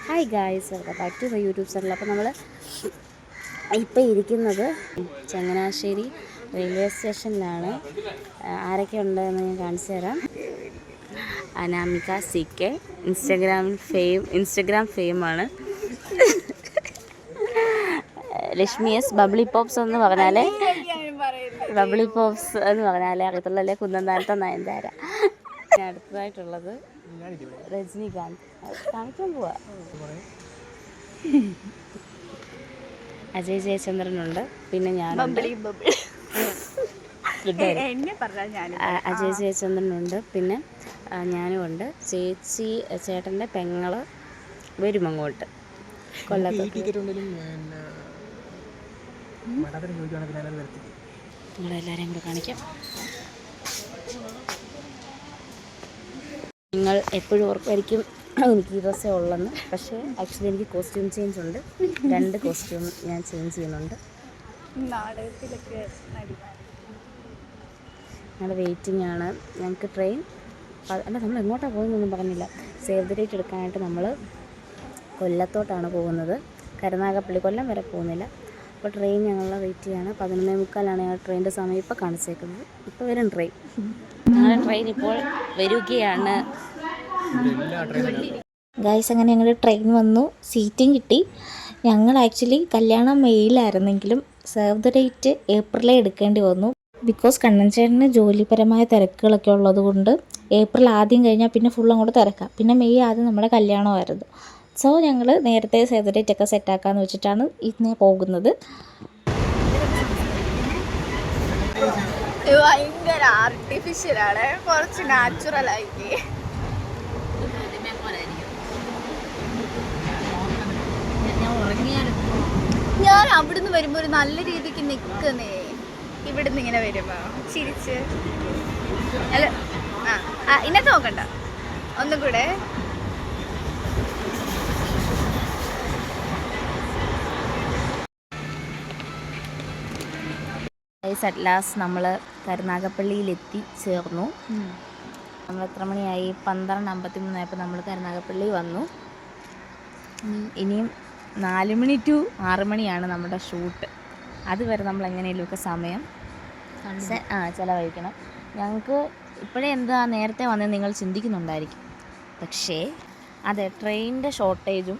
Hi guys, welcome back to my YouTube channel. അപ്പോൾ നമ്മൾ ഇപ്പോൾ ഇരിക്കുന്നത് ചങ്ങനാശ്ശേരി റെയിൽവേ സ്റ്റേഷനിലാണ്. ആരൊക്കെ ഉണ്ടെന്ന് ഞാൻ കാണിച്ചു തരാം. അനാമിക CK, ഇൻസ്റ്റഗ്രാം ഫെയിമാണ്. ലക്ഷ്മി S, ബബ്ലി പോപ്സ് എന്ന് പറഞ്ഞാൽ അറിയത്തുള്ളല്ലേ, കുന്നന്താനത്തെ നയൻതാര. അടുത്തതായിട്ടുള്ളത് രജനീകാന്ത്, കാണിക്കാൻ പോവാ. അജയ് ജയചന്ദ്രനുണ്ട്, പിന്നെ ഞാനുണ്ട്. അജയ് ജയചന്ദ്രനുണ്ട്, പിന്നെ ഞാനുമുണ്ട്. ചേട്ടൻ്റെ പെങ്ങള് വരും അങ്ങോട്ട് കൊല്ലത്ത്. നിങ്ങളെല്ലാവരെയും കൂടെ കാണിക്കാം. നിങ്ങൾ എപ്പോഴും ഓർക്കുമായിരിക്കും എനിക്ക് ഈ ഡ്രസ്സേ ഉള്ളെന്ന്. പക്ഷേ ആക്ച്വലി എനിക്ക് കോസ്റ്റ്യൂം ചേഞ്ച് ഉണ്ട്. 2 കോസ്റ്റ്യൂം ഞാൻ ചേഞ്ച് ചെയ്യുന്നുണ്ട്. ഞങ്ങൾ വെയിറ്റിംഗ് ആണ്. ഞങ്ങൾക്ക് ട്രെയിൻ നമ്മൾ എങ്ങോട്ടാണ് പോകുന്നതെന്നൊന്നും പറഞ്ഞില്ല. സേവ് ദ ഡേറ്റ് എടുക്കാനായിട്ട് നമ്മൾ കൊല്ലത്തോട്ടാണ് പോകുന്നത്. കരുനാഗപ്പള്ളി, കൊല്ലം വരെ പോകുന്നില്ല. അപ്പോൾ ട്രെയിൻ ഞങ്ങളെ വെയിറ്റ് ചെയ്യാണ്. 11:45 ഞങ്ങൾ ട്രെയിനിൻ്റെ സമയം ഇപ്പോൾ കാണിച്ചേക്കുന്നത്. ഇപ്പോൾ വരും ട്രെയിൻ. ഞങ്ങളുടെ ട്രെയിൻ ഇപ്പോൾ വരികയാണ്. ഗൈസ്, അങ്ങനെ ഞങ്ങൾ ട്രെയിൻ വന്നു, സീറ്റും കിട്ടി. ഞങ്ങൾ ആക്ച്വലി കല്യാണം മെയ്യിലായിരുന്നെങ്കിലും സേവ് ദ ഡേറ്റ് ഏപ്രിലേ എടുക്കേണ്ടി വന്നു. ബിക്കോസ് കണ്ണൻ ചേട്ടന് ജോലിപരമായ തിരക്കുകളൊക്കെ ഉള്ളത് കൊണ്ട് ഏപ്രിൽ ആദ്യം കഴിഞ്ഞാൽ പിന്നെ ഫുൾ അങ്ങോട്ട് തിരക്കാം. പിന്നെ മെയ് ആദ്യം നമ്മുടെ കല്യാണമായിരുന്നു. സോ ഞങ്ങൾ നേരത്തെ സേവ് ദ ഡേറ്റ് ഒക്കെ സെറ്റാക്കാമെന്ന് വെച്ചിട്ടാണ് ഇന്ന് പോകുന്നത്. ഭയങ്കര ആർട്ടിഫിഷ്യലാണ്, കുറച്ച് നാച്ചുറൽ ആയിട്ട്. ഞാൻ അവിടുന്ന് വരുമ്പോ ഒരു നല്ല രീതിക്ക് നിക്കുന്നേ, ഇവിടുന്ന് ഇങ്ങനെ വരുമ്പോ ചിരിച്ച്. അല്ല, ഇന്നത്തെ നോക്കണ്ട, ഒന്നും കൂടെ. അറ്റ് ലാസ്റ്റ് നമ്മൾ കരുനാഗപ്പള്ളിയിലെത്തി ചേർന്നു. നമ്മൾ എത്ര മണിയായി? 12:53 ആയപ്പോൾ നമ്മൾ കരുനാഗപ്പള്ളി വന്നു. ഇനിയും 4 മണി to 6 മണിയാണ് നമ്മുടെ ഷൂട്ട്. അതുവരെ നമ്മൾ എങ്ങനെയെങ്കിലുമൊക്കെ സമയം ചിലവഴിക്കണം. ഞങ്ങൾക്ക് ഇപ്പോഴേ എന്താ നേരത്തെ വന്നതെന്ന് നിങ്ങൾ ചിന്തിക്കുന്നുണ്ടായിരിക്കും. പക്ഷേ അതെ, ട്രെയിനിൻ്റെ ഷോർട്ടേജും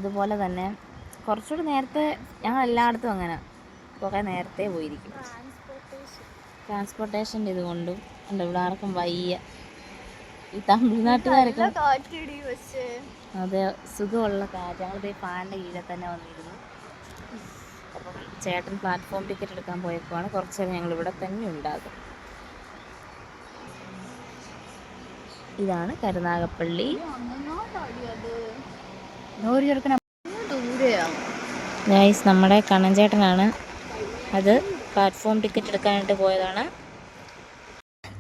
അതുപോലെ തന്നെ കുറച്ചുകൂടി നേരത്തെ ഞങ്ങൾ എല്ലായിടത്തും അങ്ങനെ കുറേ നേരത്തെ പോയിരിക്കും. ട്രാൻസ്പോർട്ടേഷൻ്റെ ഇതുകൊണ്ടും ഉണ്ട്. ഇവിടെ ആർക്കും വയ്യ. ഈ തമിഴ്നാട്ടുകാരൊക്കെ അതെ, സുഖമുള്ള കാറ്റ്. ഞങ്ങളിത് ഫാനിൻ്റെ കീഴിൽ തന്നെ വന്നിരുന്നു. അപ്പം ചേട്ടൻ പ്ലാറ്റ്ഫോം ടിക്കറ്റ് എടുക്കാൻ പോയപ്പോഴാണ്. കുറച്ച് നേരം ഞങ്ങളിവിടെ തന്നെ ഉണ്ടാകും. ഇതാണ് കരുനാഗപ്പള്ളി. ഗൈസ്, നമ്മുടെ കണ്ണൻ ചേട്ടനാണ്. അത് പ്ലാറ്റ്ഫോം ടിക്കറ്റ് എടുക്കാനായിട്ട് പോയതാണ്.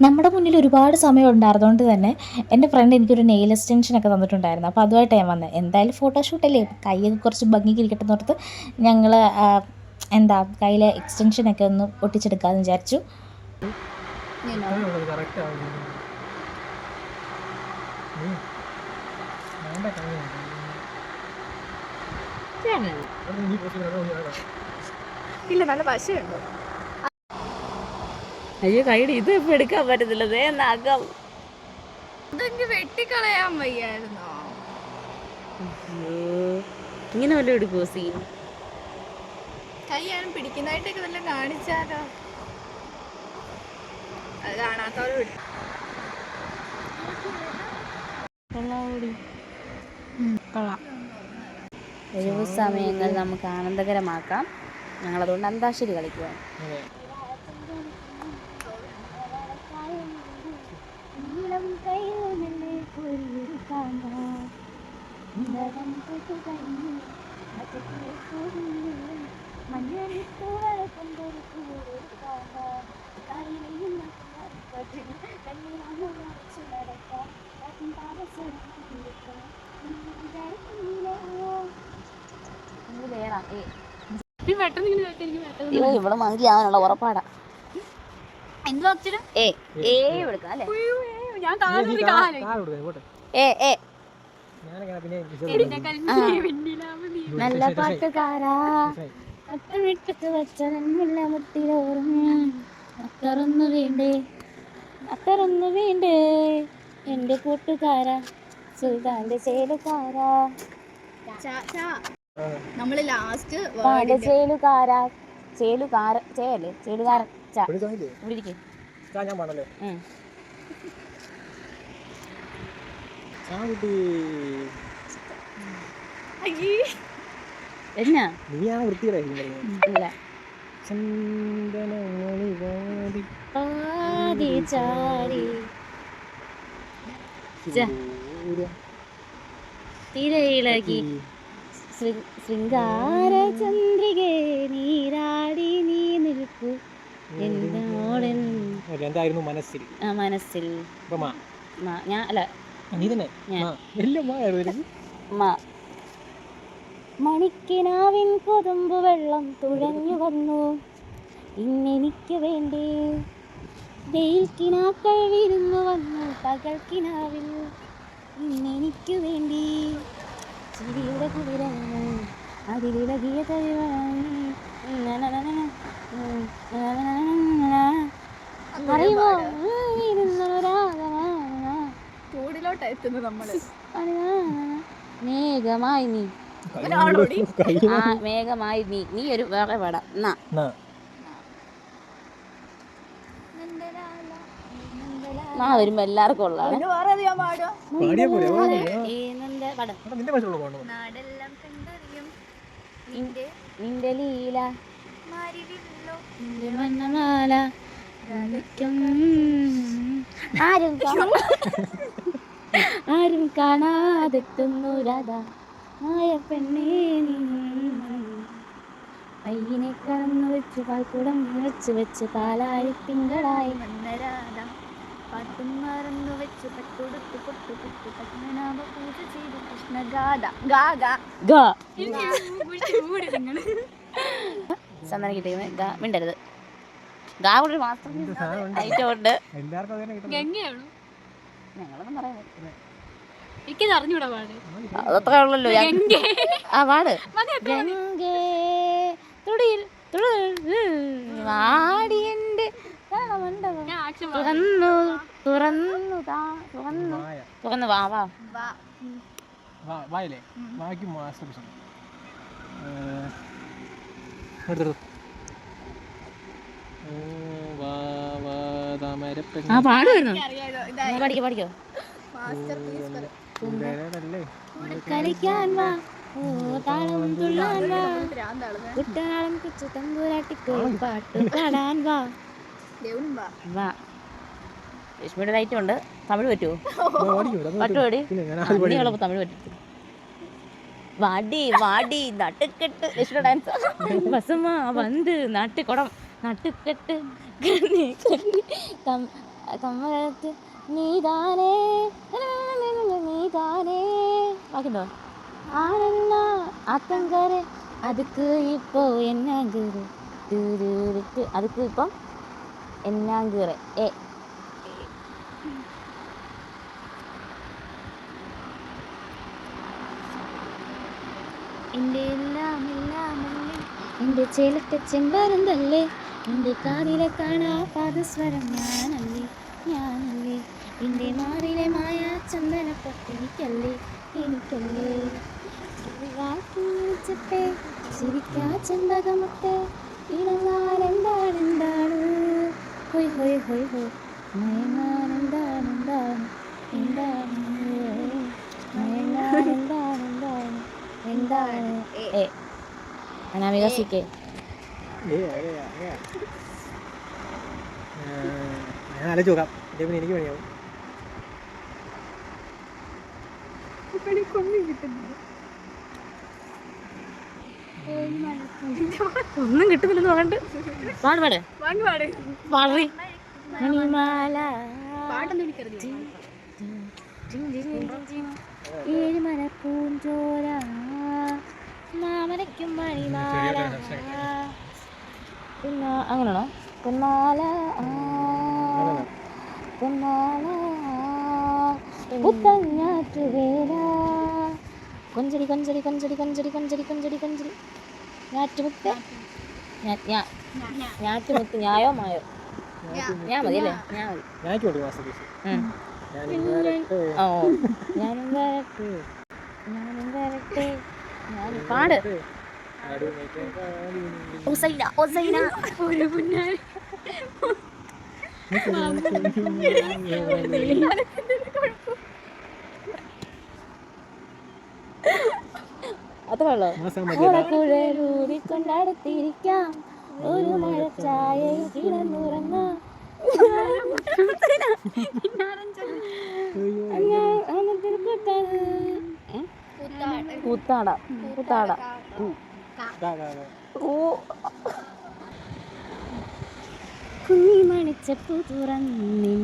നമ്മുടെ മുന്നിൽ ഒരുപാട് സമയം ഉണ്ടായിരുന്നതുകൊണ്ട് തന്നെ എൻ്റെ ഫ്രണ്ട് എനിക്കൊരു നെയിൽ എക്സ്റ്റൻഷനൊക്കെ തന്നിട്ടുണ്ടായിരുന്നു. അപ്പോൾ അതുമായിട്ട് ഞാൻ വന്നത്. എന്തായാലും ഫോട്ടോഷൂട്ടല്ലേ, കൈയൊക്കെ കുറച്ച് ഭംഗിക്ക് ഇരിക്കട്ടെ എന്ന് ഓർത്ത് ഞങ്ങൾ കയ്യിലെ എക്സ്റ്റൻഷനൊക്കെ ഒന്ന് ഒട്ടിച്ചെടുക്കാമെന്ന് വിചാരിച്ചു. ഇല്ല, നല്ല പശയുണ്ടോ? അയ്യോ, കൈയുടെ ഇത് ഇപ്പം എടുക്കാൻ പറ്റത്തില്ല. നഖം ഇതെനിക്ക് വെട്ടിക്കളയാൻ വയ്യായിരുന്നോ? ഇങ്ങനെ വല്ലതും എടുക്കുമോ സീൻ? കൈയാണ് പിടിക്കുന്നതായിട്ടൊക്കെ വല്ല കാണിച്ചാലോ? അത് കാണാത്തോളം ഒഴിവു സമയങ്ങൾ നമുക്ക് ആനന്ദകരമാക്കാം. ഞങ്ങളതുകൊണ്ട് അന്താക്ഷരി കളിക്കുക. ഇവിടെ മങ്കി ആവാനുള്ള ഉറപ്പാടാ. ഞാൻ നല്ല പാട്ടുകാരാ വിട്ടിട്ട് വെച്ചതെന്നില്ല മുട്ടിലോറും അത്തറൊന്നു വേണ്ടേ അത്തറൊന്നു വേണ്ടേ എൻ്റെ കൂട്ടുകാരാ സുൽത്താൻ്റെ ചേലുകാരാ നമ്മള് ലാസ്റ്റ് ചേലുകാരാ ചേലുകാര ചേയല്ലേ ചേലുകാരൻ ഇവിടെ ഇരിക്കേ എന്നാ നീയാണ് വൃത്തിയുടെ ഇല്ല പാതി ചാരി തിരയിളകി ശൃംഗാര ചന്ദ്രികേ നീരാടി നീ നിൽക്കൂ എന്നോടൻ എന്തായിരുന്നു മനസ്സിൽ മനസ്സിൽ ഞാൻ അല്ല നീ തന്നെ മണിക്കിനാവിൻ കൊതുമ്പ് വെള്ളം തുഴഞ്ഞു വന്നു ഇന്നെനിക്ക് വേണ്ടി വെയിൽക്കിനാക്കൾ വിരുന്നു വന്നു പകൽക്കിനാവിൽ ഇന്നെനിക്ക് വേണ്ടി ചിരിയുടെ കുതിരന്നു അതിലിളകിയ ചൂടിലോട്ടാ എത്തുന്നത് നമ്മള്. മേഘമായി നീ മേഘമായി നീ നീ ഒരു വേറെ പാടാം എന്നാ വരുമ്പോ എല്ലാവർക്കും ഉള്ളതാണ് നിന്റെ ലീല മണ്ണമാല ആരും കാണാതെത്തുന്നു രാധ ആയ പെണ്ണേ പയ്യനെ കടന്നു വെച്ച് പാൽക്കുടം വെച്ച് വെച്ച് പാലായി തിങ്കളായി മന്നരാധ പാട്ടും മറന്നു വെച്ച് പട്ടുടുത്ത് പൊട്ടു പൊട്ടു പത്മനാഭ പൂജ ചെയ്ത് കൃഷ്ണഗാഥ സന്ദനം കിട്ടിയത് ഗാ മിണ്ടരുത് ഗാ കൂടെ മാത്രം ഐറ്റം ഉണ്ട് ഞങ്ങളൊന്നും പറയുന്നത് അതത്ര ഉള്ളല്ലോ ആ പാട് ഗംഗേ തുടിയിൽ വാടിയന്റെ തുറന്നു തുറന്നു തുറന്നു തുറന്നു വാ വാ വായല്ലേ വായിക്കും ആ പാടുമായിരുന്നു പഠിക്കോ പഠിക്കോ കളിക്കാൻ വാ ഓ താളം തുള്ളാൻ വാ കുട്ടാളം കുച്ചു തമ്പൂരാട്ടിക്കോ പാട്ട് പാടാൻ വാ വാ രശ്മിയുടെ ലൈറ്റ് ഉണ്ട് തമിഴ് പറ്റുമോ പാട്ട് പാടി അടിയുള്ളപ്പോൾ തമിഴ് പറ്റും വാടി വാടി നട്ടുക്കെട്ട് രശ്മിയുടെ ഡാൻസ് ബസമ്മ വന്ന് നാട്ടുകുടം നട്ടുക്കെട്ട് കമ്മലത്ത് നീതാനേ നീതാനേ ബാക്കിണ്ടോ ആനന്ന ആത്തങ്കരെ അതുക്ക് ഇപ്പോ എന്നാങ്കീറ് അതുക്ക് ഇപ്പം എന്നാങ്കീറ് ഏ എൻ്റെ എല്ലാം എല്ലാമല്ലേ എൻ്റെ ചേലത്തെ ചെമ്പരുന്തല്ലേ എൻ്റെ കാതിലെ കാണാ പാദസ്വരം ഞാനല്ലേ ഞാനല്ലേ എൻ്റെ മാറിലെ മായ ചന്ദനപ്പൊട്ടെനിക്കല്ലേ എനിക്കല്ലേ വാക്കിച്ചട്ടെ ചിരിക്കാ ചെമ്പകമുട്ടെ ഇണങ്ങാൻ എന്താണ് ഹൊയ് ഹൊയ് ഹൊയ് ഹൊയ് മയങ്ങാൻ എന്താണ് മയങ്ങാൻ എന്താണ് ഏ അനാമിക സിക്കെ ഞാൻ ആലോചിച്ച് നോക്കാം പിന്നെ എനിക്ക് പണിയാവും ഒന്നും കിട്ടുന്നില്ലെന്ന് പറഞ്ഞിട്ട് പാട് പാട് പാടി മണിമാല ഏഴുമല പൂഞ്ചോര മാമരയ്ക്കും മണിമാല പിന്നെ അങ്ങനെയാണോ പൊന്നാല പൊന്നാല പുത്തങ്ങാറ്റുവേല കൊഞ്ചടി കൊഞ്ചടി കൊഞ്ചടി കൊഞ്ചടി കൊഞ്ചടി കൊഞ്ചടി കൊഞ്ചടി ഞാറ്റുമുത്ത് ഞാറ്റുമുത്ത് ഞായോ മായോ ഞാൻ മതി അല്ലേ ഞാൻ മതി ഞാനിക്ക് വേണ്ടി മാസ്റ്റർപീസ്. ഉം. ഞാനും വരട്ടെ. ഓ ഞാനും വരട്ടെ ഞാനും വരട്ടെ ഞാൻ പാട് നടുമേറ്റം കാലിൽ ഒസൈന ഒസൈന ഒരു പുന്നാരി അത്രേ ഉള്ളൂ. മാസം മതി. ഓണക്കുഴലൂരി കൊണ്ടടുത്തിരിക്കാം ഒരു മഴച്ചായയിൽ കിടന്നുറങ്ങാം. കൂത്താട കൂത്താട ഓ കുഞ്ഞിമണിച്ചപ്പു തുറന്നിന്നി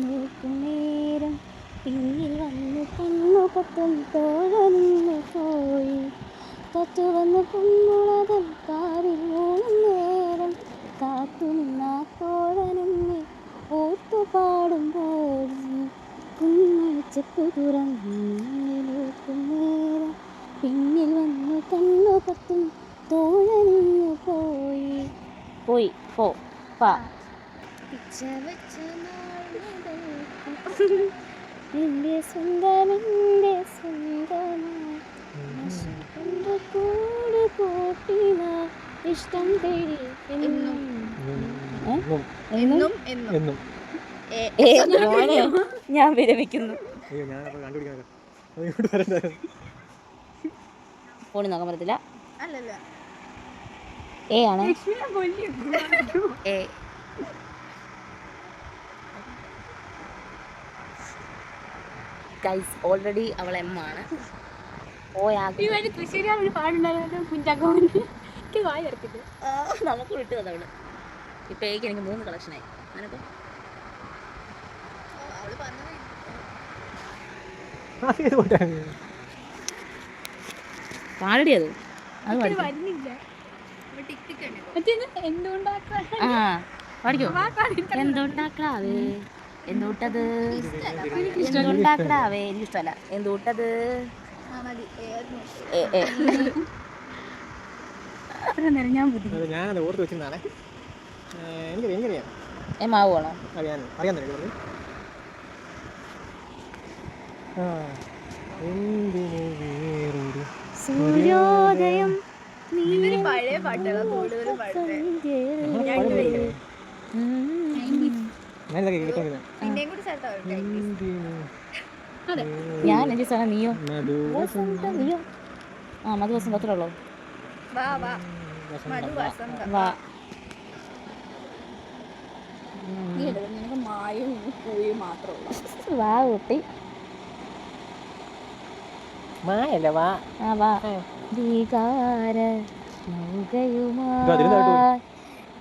നോക്കും നേരം പിന്നിൽ വന്നു കണ്ണു കത്തും തോഴനിന്നു പോയി കാറ്റു വന്നു കുന്നുളതൻ കാറിൽ മൂന്നും നേരം കാത്തു നിന്നാ തോഴനെന്നെ ഓത്തുപാടുമ്പോൾ കുഞ്ഞിമണിച്ചപ്പു തുറന്നിന്നി നോക്കും നേരം പിന്നിൽ വന്നു കണ്ണു കത്തും തോഴനിന്നു പോയി പോയി പോ പാ എൻ്റെ സ്വന്തം എൻ്റെ സ്വന്തമായി കൂട് കൂട്ടിന ഇഷ്ടം തേടി എന്നും എന്നും എന്നും എന്നും. ഞാൻ വിരമിക്കുന്നു. അയ്യോ ഞാനപ്പോൾ കണ്ടുപിടിക്കാൻ ഇങ്ങോട്ട് വരണ്ടായിരുന്നു. ഫോണിൽ നോക്കാൻ പറ്റത്തില്ല. അല്ലല്ല എ ആണ് എ. ഗൈസ് ഓൾറെഡി അവൾ എം ആണ്. നമുക്ക് വിട്ടു തന്നവള്. ഇപ്പൊ എനിക്ക് 3 കളക്ഷനായി. നിനക്കോ? അവള് പറഞ്ഞു ആദ്യം പോയിട്ടാണ്. പാടടി അത് വരുന്നില്ല ആ പാടിക്കോ. എന്തുണ്ടാക്കാവേ എന്തുട്ടത് എന്തുണ്ടാക്കാവേ എനിക്കിഷ്ടമല്ല. എന്തുട്ടത് ഞാൻ ബുദ്ധി അത് ഞാനത് ഓർത്ത് വെച്ചിരുന്നാണേ. എനിക്കറിയാം ഏ മാവ് വേണോ? അറിയാൻ തന്നെ പറഞ്ഞു. എന്തിനു വേറൊരു സൂര്യോദയം ഇതൊരു പഴയ പാട്ടുകളാ കൂടുതലും പാടുന്നത്. ഞാനിതൊക്കെ കേട്ടോണ്ടിരുന്നത്. പിന്നെയും കൂടി ചേർത്താ വരട്ടെ. ഞാൻ എൻ്റെ സ്ഥലം നീയോ മധുവസന്തം. നീയോ ആ മധു വസന്ത അത്രേ ഉള്ളൂ. വാ വാ മധു വസന്തം. വാ നിനക്ക് മായും പൂയും മാത്രമേ വാ കുട്ടി മായല്ല വാ. ആ വാ വികാര നൗകയുമായി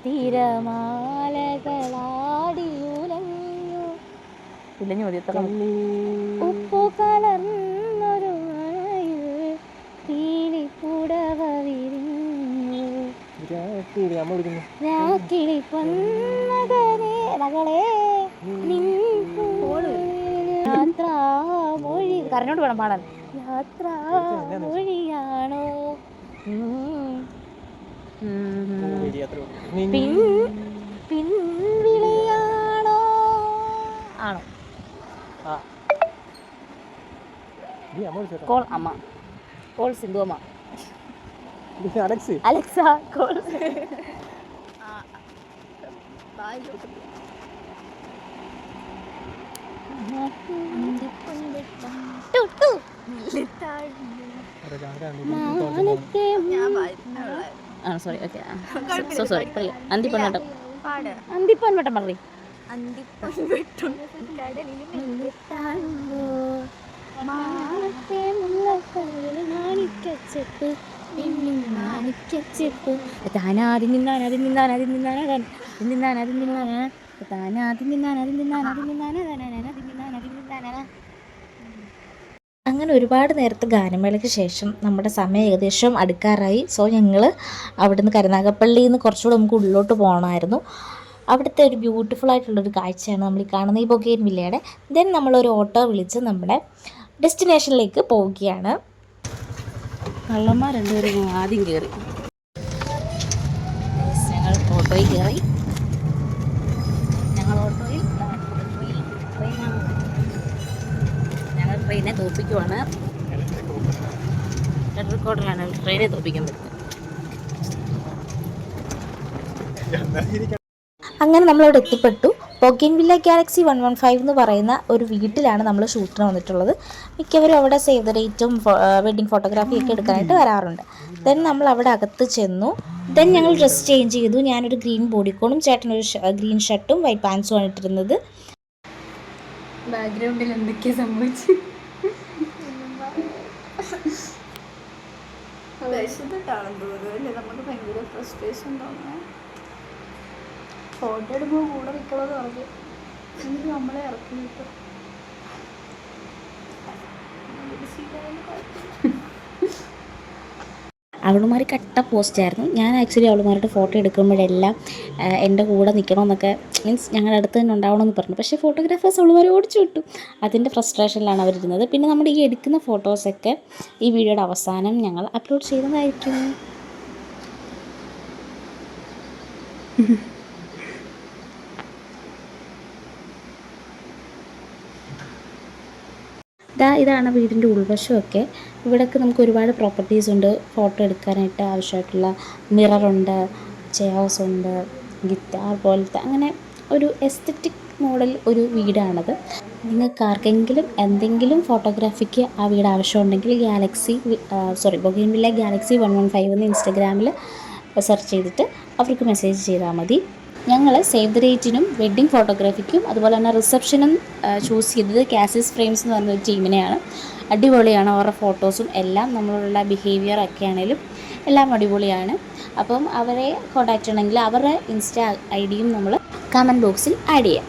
തിരമാലകളാടിയുലഞ്ഞു ഇല്ലഞ്ഞു മതി. എത്ര ഉപ്പു കലർന്നൊരു മഴയിൽ പീലിപ്പുടവ വിരിഞ്ഞു രാക്കിളി പൊന്നകനെ മകളെ യാത്രാമൊഴി കരഞ്ഞോണ്ട് വേണം പാടാൻ. യാത്രാമൊഴിയാണോ പിൻവിളിയാണോ ആണോ? കോൾ അമ്മ കോൾ സിന്ധു അമ്മ അലക്സ കോൾ ആ സോറി ഓക്കെ സോറി പറയൂ. അന്തിപ്പൊന്നോട്ടം അന്തിപ്പൊന്നോട്ടം പറയും. അങ്ങനെ ഒരുപാട് നേരത്തെ ഗാനമേളയ്ക്ക് ശേഷം നമ്മുടെ സമയം ഏകദേശം അടുക്കാറായി. സോ ഞങ്ങൾ അവിടുന്ന് കരുനാഗപ്പള്ളിയിൽ നിന്ന് കുറച്ചുകൂടെ നമുക്ക് ഉള്ളിലോട്ട് പോകണമായിരുന്നു. അവിടുത്തെ ഒരു ബ്യൂട്ടിഫുൾ ആയിട്ടുള്ളൊരു കാഴ്ചയാണ് നമ്മൾ ഈ കാണുന്ന ഈ ബൊഗെയിൻ വില്ലയുടെ. ദെൻ നമ്മളൊരു ഓട്ടോ വിളിച്ച് നമ്മുടെ ഡെസ്റ്റിനേഷനിലേക്ക് പോവുകയാണ്. കള്ളന്മാർ രണ്ടുപേരും ആദ്യം കയറി. ഞങ്ങൾ ഓട്ടോയിൽ കയറി. ഞങ്ങൾ ട്രെയിനെ തോപ്പിക്കുവാണ്. റെക്കോർഡിലാണ് ട്രെയിനെ തോപ്പിക്കാൻ പറ്റുന്നത്. അങ്ങനെ നമ്മളവിടെ എത്തിപ്പെട്ടു. ബൊഗെയിൻവില്ല ഗാലക്സി 115 എന്ന് പറയുന്ന ഒരു വീട്ടിലാണ് നമ്മൾ ഷൂട്ടിന് വന്നിട്ടുള്ളത്. മിക്കവരും അവിടെ സേവ് ദ ഡേറ്റും വെഡ്ഡിങ് ഫോട്ടോഗ്രാഫിയൊക്കെ എടുക്കാനായിട്ട് വരാറുണ്ട്. ദെൻ നമ്മൾ അവിടെ അകത്ത് ചെന്നു. ദെൻ ഞങ്ങൾ ഡ്രസ് ചേഞ്ച് ചെയ്തു. ഞാനൊരു ഗ്രീൻ ബോഡിക്കോണും ചേട്ടനൊരു ഗ്രീൻ ഷർട്ടും വൈറ്റ് പാൻസും ആണ് ഇട്ടിരുന്നത്. ബാക്ക്ഗ്രൗണ്ടിൽ എന്തൊക്കെയാ സംഭവിച്ചു? വിശന്നിട്ടാണെന്ന് തോന്നുന്നു അല്ലേ? നമുക്ക് ഭയങ്കര ഫ്രസ്ട്രേഷൻ തോന്നുന്നു. ഫോട്ടോ എടുക്കുമ്പോൾ കൂടെ നിൽക്കണമെന്ന് പറഞ്ഞു എന്നിട്ട് നമ്മളെ ഇറക്കി കിട്ടും. അവളുമാർ കട്ട പോസ്റ്റായിരുന്നു. ഞാൻ ആക്ച്വലി അവളുമാരുടെ ഫോട്ടോ എടുക്കുമ്പോഴെല്ലാം എൻ്റെ കൂടെ നിൽക്കണമെന്നൊക്കെ മീൻസ് ഞങ്ങളുടെ അടുത്ത് തന്നെ ഉണ്ടാവണമെന്ന് പറഞ്ഞു. പക്ഷേ ഫോട്ടോഗ്രാഫേഴ്സ് അവളുമാർ ഓടിച്ചു വിട്ടു. അതിൻ്റെ ഫ്രസ്ട്രേഷനിലാണ് അവരിരുന്നത്. പിന്നെ നമ്മുടെ ഈ എടുക്കുന്ന ഫോട്ടോസൊക്കെ ഈ വീഡിയോയുടെ അവസാനം ഞങ്ങൾ അപ്ലോഡ് ചെയ്യുന്നതായിരിക്കും. ഇതാണ് വീടിൻ്റെ ഉൾവശമൊക്കെ. ഇവിടെയൊക്കെ നമുക്ക് ഒരുപാട് പ്രോപ്പർട്ടീസ് ഉണ്ട്. ഫോട്ടോ എടുക്കാനായിട്ട് ആവശ്യമായിട്ടുള്ള മിററുണ്ട്, ചെയർസ് ഉണ്ട്, ഗിറ്റാർ പോലത്തെ അങ്ങനെ ഒരു എസ്തറ്റിക് മോഡൽ ഒരു വീടാണത്. നിങ്ങൾക്ക് ആർക്കെങ്കിലും എന്തെങ്കിലും ഫോട്ടോഗ്രാഫിക്ക് ആ വീട് ആവശ്യമുണ്ടെങ്കിൽ ബൊഗെയിൻവില്ല ഗാലക്സി 115 എന്ന് ഇൻസ്റ്റാഗ്രാമിൽ സെർച്ച് ചെയ്തിട്ട് അവർക്ക് മെസ്സേജ് ചെയ്താൽ മതി. ഞങ്ങൾ സേവ് ദ ഡേറ്റിനും വെഡ്ഡിങ് ഫോട്ടോഗ്രാഫിക്കും അതുപോലെ തന്നെ റിസപ്ഷനും ചൂസ് ചെയ്തത് കാസിസ് ഫ്രെയിംസ് എന്ന് പറഞ്ഞൊരു ടീമിനെയാണ്. അടിപൊളിയാണ് അവരുടെ ഫോട്ടോസും എല്ലാം. നമ്മളുള്ള ബിഹേവിയർ ഒക്കെ ആണെങ്കിലും എല്ലാം അടിപൊളിയാണ്. അപ്പം അവരെ കോൺടാക്റ്റ് ചെയ്യണമെങ്കിൽ അവരുടെ ഇൻസ്റ്റാ ID യും നമ്മൾ കമൻറ്റ് ബോക്സിൽ ആഡ് ചെയ്യാം.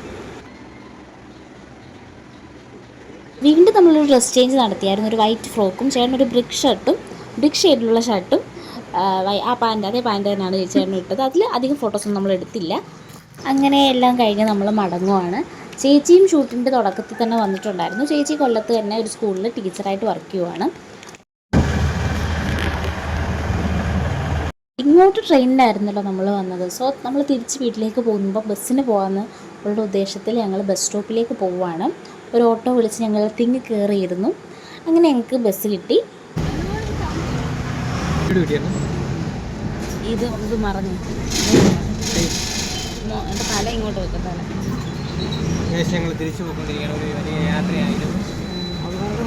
വീണ്ടും നമ്മളൊരു ഡ്രസ് ചേഞ്ച് നടത്തിയായിരുന്നു. ഒരു വൈറ്റ് ഫ്രോക്കും ചേട്ടനൊരു ബ്രിക്ക് ഷെയ്ഡിലുള്ള ഷർട്ടും ആ അതേ പാൻറ്റ് തന്നെയാണ് ചേട്ടനും ഇട്ടത്. അതിൽ അധികം ഫോട്ടോസൊന്നും നമ്മൾ എടുത്തില്ല. അങ്ങനെ എല്ലാം കഴിഞ്ഞ് നമ്മൾ മടങ്ങുവാണ്. ചേച്ചിയും ഷൂട്ടിൻ്റെ തുടക്കത്തിൽ തന്നെ വന്നിട്ടുണ്ടായിരുന്നു. ചേച്ചി കൊല്ലത്ത് തന്നെ ഒരു സ്കൂളിൽ ടീച്ചറായിട്ട് വർക്ക് ചെയ്യുവാണ്. ഇങ്ങോട്ട് ട്രെയിനിലായിരുന്നല്ലോ നമ്മൾ വന്നത്. സോ നമ്മൾ തിരിച്ച് വീട്ടിലേക്ക് പോകുമ്പോൾ ബസ്സിന് പോകാമെന്ന് ഉള്ള ഉദ്ദേശത്തിൽ ഞങ്ങൾ ബസ് സ്റ്റോപ്പിലേക്ക് പോവുകയാണ്. ഒരു ഓട്ടോ വിളിച്ച് ഞങ്ങൾ തിങ്ങി കയറിയിരുന്നു. അങ്ങനെ ഞങ്ങൾക്ക് ബസ് കിട്ടി. ഇത് മറഞ്ഞു എൻ്റെ തല ഇങ്ങോട്ട് വെക്കും. തല ഞങ്ങൾ തിരിച്ചു പോയിക്കൊണ്ടിരിക്കുകയാണ്. ഒരു വലിയ യാത്രയായിരുന്നു. അവരോട്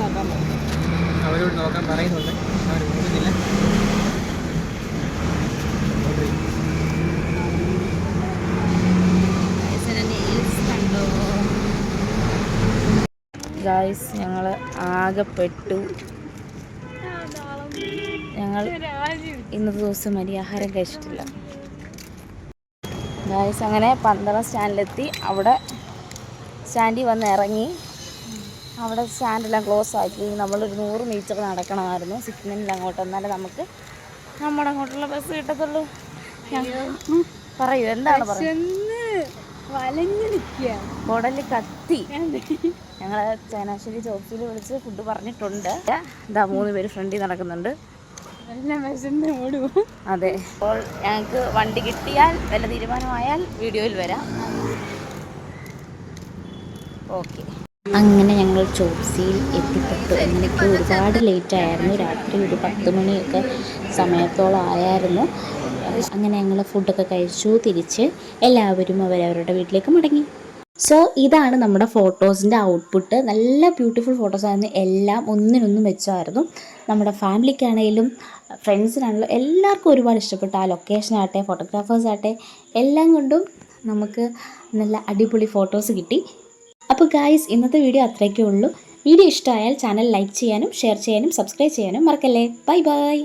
നോക്കാൻ പറയുന്നുണ്ട്. അവർ പോകുന്നില്ല. ഗായ്സ് ഞങ്ങൾ ആകെ പെട്ടു. ഞങ്ങൾ ഇന്നത്തെ ദിവസം ആഹാരം കഴിച്ചിട്ടില്ല. ഗായ്സ് അങ്ങനെ 12 സ്റ്റാൻഡിലെത്തി. അവിടെ സ്റ്റാൻഡിൽ വന്ന് ഇറങ്ങി. അവിടെ സ്റ്റാൻഡെല്ലാം ക്ലോസ് ആക്കി. നമ്മളൊരു 100 മീറ്റർ നടക്കണമായിരുന്നു സിഗ്നലിൽ അങ്ങോട്ട്. എന്നാലേ നമുക്ക് നമ്മുടെ അങ്ങോട്ടുള്ള ബസ് കിട്ടത്തുള്ളൂ. പറയൂ, എന്താണ് പറയുന്നത്? കുടല് കത്തി. ഞങ്ങൾ ചങ്ങനാശ്ശേരി ചോപ്സിൽ വിളിച്ച് ഫുഡ് പറഞ്ഞിട്ടുണ്ട്. 3 പേര് ഫ്രണ്ടിൽ നടക്കുന്നുണ്ട്. അതെ, അപ്പോൾ ഞങ്ങൾക്ക് വണ്ടി കിട്ടിയാൽ വല്ല തീരുമാനമായാൽ വീഡിയോയിൽ വരാം. ഓക്കെ. അങ്ങനെ ഞങ്ങൾ ചോപ്സിയിൽ എത്തിപ്പെട്ടു. എനിക്ക് ഒരുപാട് ലേറ്റായിരുന്നു. രാത്രി ഒരു 10 മണിയൊക്കെ സമയത്തോളം ആയായിരുന്നു. അങ്ങനെ ഞങ്ങൾ ഫുഡൊക്കെ കഴിച്ചു. തിരിച്ച് എല്ലാവരും അവരവരുടെ വീട്ടിലേക്ക് മടങ്ങി. സോ ഇതാണ് നമ്മുടെ ഫോട്ടോസിൻ്റെ ഔട്ട്പുട്ട്. നല്ല ബ്യൂട്ടിഫുൾ ഫോട്ടോസായിരുന്നു. എല്ലാം ഒന്നിനൊന്നും മെച്ചമായിരുന്നു. നമ്മുടെ ഫാമിലിക്കാണെങ്കിലും ഫ്രണ്ട്സിനാണെങ്കിലും എല്ലാവർക്കും ഒരുപാട് ഇഷ്ടപ്പെട്ടു. ആ ലൊക്കേഷനാകട്ടെ, ഫോട്ടോഗ്രാഫേഴ്സാകട്ടെ, എല്ലാം കൊണ്ടും നമുക്ക് നല്ല അടിപൊളി ഫോട്ടോസ് കിട്ടി. അപ്പോൾ ഗായ്സ്, ഇന്നത്തെ വീഡിയോ അത്രയൊക്കെ ഉള്ളൂ. വീഡിയോ ഇഷ്ടമായാൽ ചാനൽ ലൈക്ക് ചെയ്യാനും ഷെയർ ചെയ്യാനും സബ്സ്ക്രൈബ് ചെയ്യാനും മറക്കല്ലേ. Bye bye.